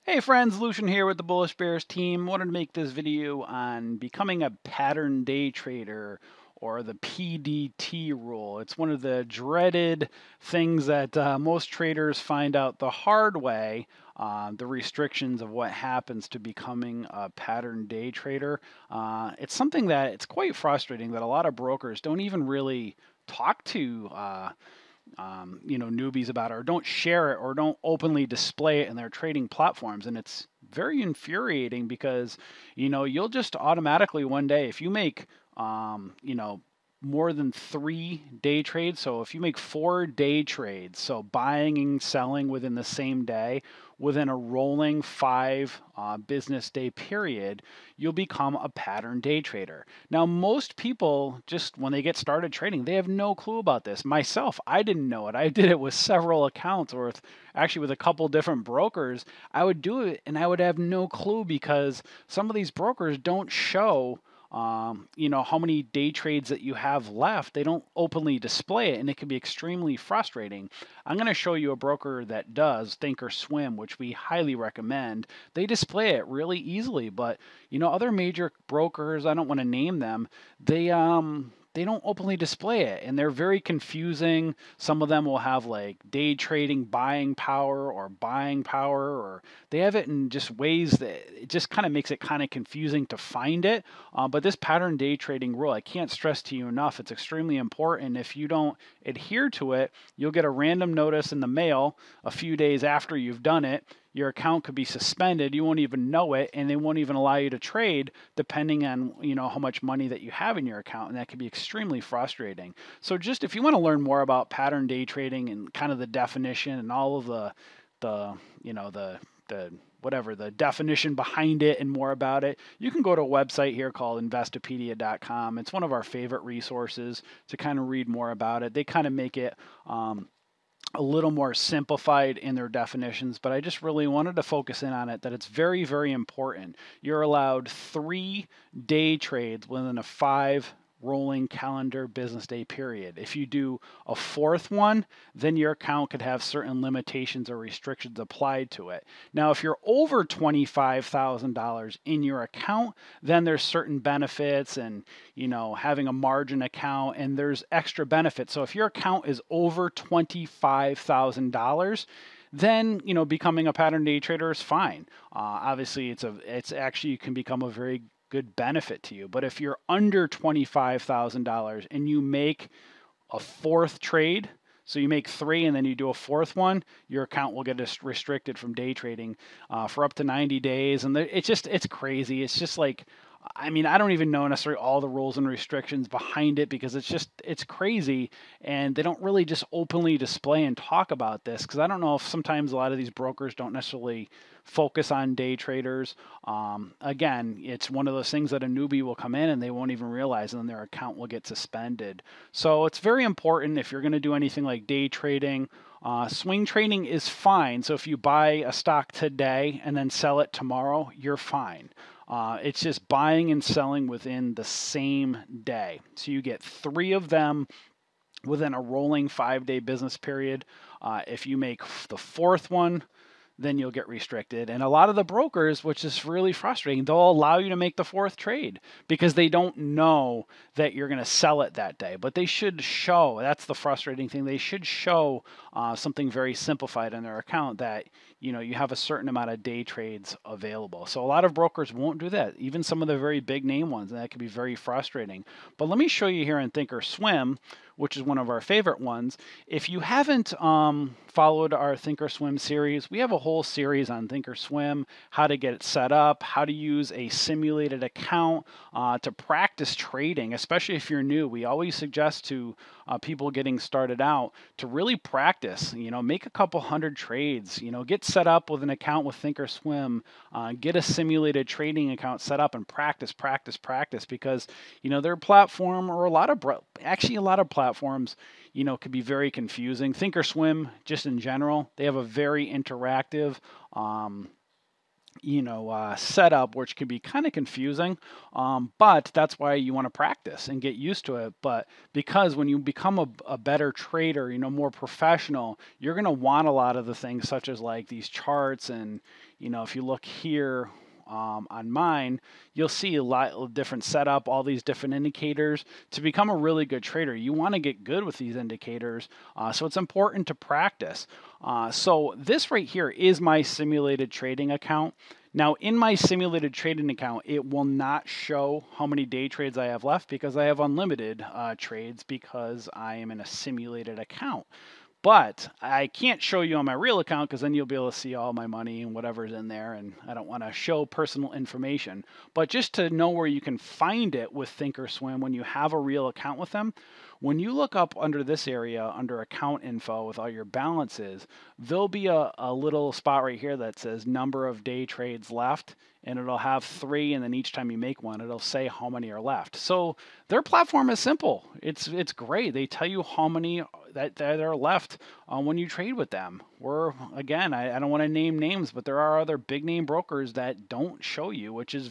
Hey friends, Lucian here with the Bullish Bears team. Wanted to make this video on becoming a pattern day trader, or the Pdt rule. It's one of the dreaded things that most traders find out the hard way, the restrictions of what happens to becoming a pattern day trader. It's something that it's quite frustrating that a lot of brokers don't even really talk to newbies about it, or don't share it, or don't openly display it in their trading platforms. And it's very infuriating because you'll just automatically one day, if you make more than 3 day trades. So if you make 4 day trades, so buying and selling within the same day, within a rolling 5 business day period, you'll become a pattern day trader. Now, most people, just when they get started trading, they have no clue about this. Myself, I didn't know it. I did it with several accounts, or actually with a couple different brokers. I would do it and I would have no clue because some of these brokers don't show how many day trades that you have left. They don't openly display it, and it can be extremely frustrating. I'm going to show you a broker that does, Thinkorswim, which we highly recommend. They display it really easily, but other major brokers, I don't want to name them, they don't openly display it, and they're very confusing. Some of them will have like day trading buying power, or they have it in just ways that it just kind of makes it kind of confusing to find it. But this pattern day trading rule, I can't stress to you enough, it's extremely important. If you don't adhere to it, you'll get a random notice in the mail a few days after you've done it. Your account could be suspended. You won't even know it, and they won't even allow you to trade depending on how much money that you have in your account, and that can be extremely frustrating. So just if you want to learn more about pattern day trading and kind of the definition and all of the whatever the definition behind it and more about it, you can go to a website here called Investopedia.com. It's one of our favorite resources to kind of read more about it. They kind of make it a little more simplified in their definitions, but I just really wanted to focus in on it, that it's very, very important. You're allowed 3 day trades within a 5 rolling calendar business day period. If you do a fourth one, then your account could have certain limitations or restrictions applied to it. Now, if you're over $25,000 in your account, then there's certain benefits, and having a margin account, and there's extra benefits. So if your account is over $25,000, then becoming a pattern day trader is fine. Obviously, it's actually, you can become a very good benefit to you. But if you're under $25,000 and you make a fourth trade, so you make 3 and then you do a fourth one, your account will get restricted from day trading for up to 90 days. And it's crazy. It's just like, I mean, I don't even know necessarily all the rules and restrictions behind it, because it's crazy, and they don't really just openly display and talk about this, because I don't know if sometimes a lot of these brokers don't necessarily focus on day traders. Again, it's one of those things that a newbie will come in and they won't even realize, and then their account will get suspended. So it's very important if you're going to do anything like day trading. Swing trading is fine. So if you buy a stock today and then sell it tomorrow, you're fine. It's just buying and selling within the same day. So you get 3 of them within a rolling 5-day business period. If you make the fourth one, then you'll get restricted. And a lot of the brokers, which is really frustrating, they'll allow you to make the fourth trade because they don't know that you're going to sell it that day. But they should show, that's the frustrating thing, they should show something very simplified in their account that you have a certain amount of day trades available. So a lot of brokers won't do that, even some of the very big name ones, and that can be very frustrating. But let me show you here in Thinkorswim, which is one of our favorite ones. If you haven't followed our Thinkorswim series, we have a whole series on Thinkorswim, how to get it set up, how to use a simulated account to practice trading, especially if you're new. We always suggest to people getting started out to really practice, make a couple hundred trades, get set up with an account with Thinkorswim, get a simulated trading account set up, and practice, because their platform, or a lot of platforms, could be very confusing. Thinkorswim, just in general, they have a very interactive setup, which can be kind of confusing. But that's why you want to practice and get used to it. But because when you become a better trader, more professional, you're going to want a lot of the things such as like these charts. And, if you look here, on mine, you'll see a lot of different setup, all these different indicators. To become a really good trader, you want to get good with these indicators. So it's important to practice. So this right here is my simulated trading account. Now, in my simulated trading account, it will not show how many day trades I have left because I have unlimited trades because I am in a simulated account. But I can't show you on my real account because then you'll be able to see all my money and whatever's in there, and I don't want to show personal information. But just to know where you can find it with Thinkorswim when you have a real account with them, when you look up under this area, under account info with all your balances, there'll be a little spot right here that says number of day trades left, and it'll have 3, and then each time you make one, it'll say how many are left. So their platform is simple. It's great. They tell you how many that are left when you trade with them. Again, I don't want to name names, but there are other big name brokers that don't show you, which is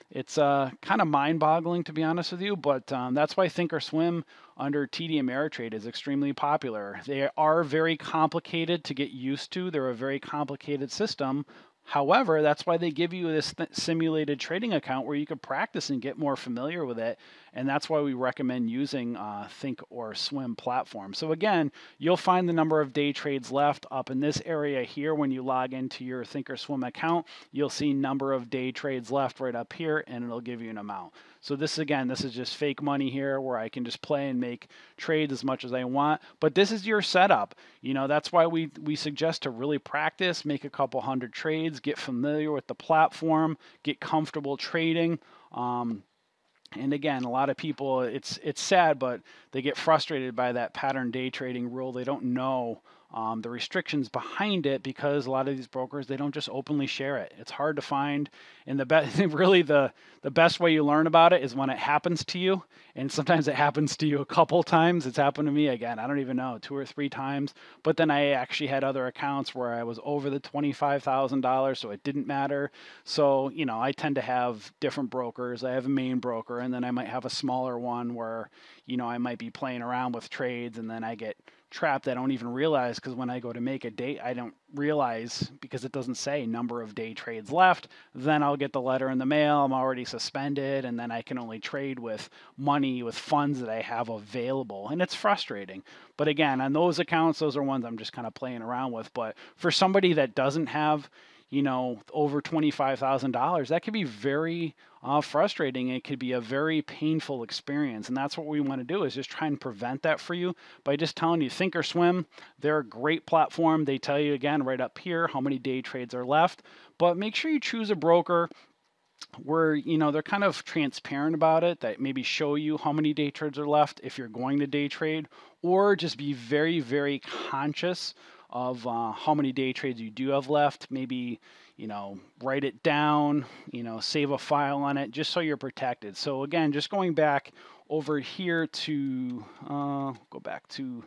it's kind of mind-boggling, to be honest with you, but that's why Thinkorswim under TD Ameritrade is extremely popular. They are very complicated to get used to. They're a very complicated system. However, that's why they give you this simulated trading account where you can practice and get more familiar with it. And that's why we recommend using Thinkorswim platform. So again, you'll find the number of day trades left up in this area here. When you log into your Thinkorswim account, you'll see number of day trades left right up here, and it'll give you an amount. So this is just fake money here where I can just play and make trades as much as I want. But this is your setup. That's why we suggest to really practice, make a couple hundred trades, get familiar with the platform, get comfortable trading. And again, a lot of people, it's sad, but they get frustrated by that pattern day trading rule. They don't know the restrictions behind it because a lot of these brokers, they don't just openly share it. It's hard to find. And really the best way you learn about it is when it happens to you. And sometimes it happens to you a couple times. It's happened to me again, I don't even know, 2 or 3 times. But then I actually had other accounts where I was over the $25,000, so it didn't matter. So, I tend to have different brokers. I have a main broker, and then I might have a smaller one where, I might be playing around with trades, and then I get trapped. I don't even realize because when I go to make a date, I don't realize because it doesn't say number of day trades left. Then I'll get the letter in the mail. I'm already suspended, and then I can only trade with money, with funds that I have available. And it's frustrating. But again, on those accounts, those are ones I'm just kind of playing around with. But for somebody that doesn't have over $25,000, that could be very frustrating. It could be a very painful experience. And that's what we want to do, is just try and prevent that for you by just telling you Thinkorswim, they're a great platform. They tell you again right up here how many day trades are left, but make sure you choose a broker where they're kind of transparent about it, that maybe show you how many day trades are left if you're going to day trade, or just be very, very conscious of how many day trades you do have left. Maybe, write it down, save a file on it, just so you're protected. So again, just going back over here to, go back to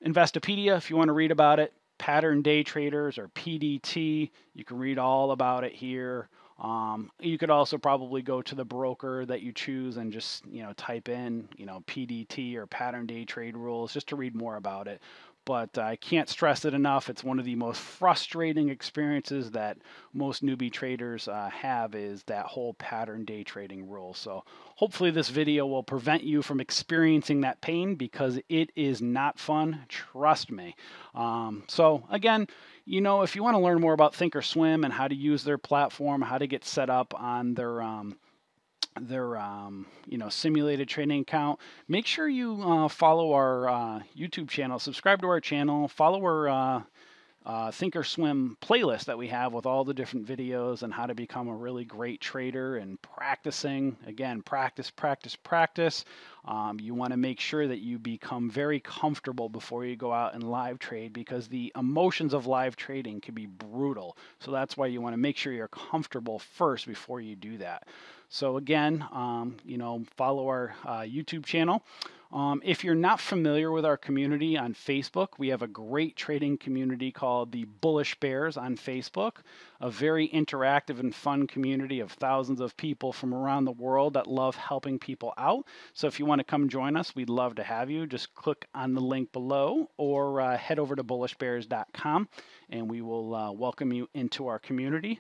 Investopedia if you want to read about it. Pattern day traders, or PDT, you can read all about it here. You could also probably go to the broker that you choose and just, type in, PDT or pattern day trade rules just to read more about it. But I can't stress it enough. It's one of the most frustrating experiences that most newbie traders have, is that whole pattern day trading rule. So hopefully this video will prevent you from experiencing that pain, because it is not fun. Trust me. So again, if you want to learn more about Thinkorswim and how to use their platform, how to get set up on their simulated trading account, make sure you follow our YouTube channel, subscribe to our channel, follow our Thinkorswim playlist that we have with all the different videos on how to become a really great trader and practicing. Again, practice, practice, practice. You want to make sure that you become very comfortable before you go out and live trade, because the emotions of live trading can be brutal. So that's why you want to make sure you're comfortable first before you do that. So again, follow our YouTube channel. If you're not familiar with our community on Facebook, we have a great trading community called the Bullish Bears on Facebook, a very interactive and fun community of thousands of people from around the world that love helping people out. So if you want to come join us, we'd love to have you. Just click on the link below or head over to bullishbears.com and we will welcome you into our community.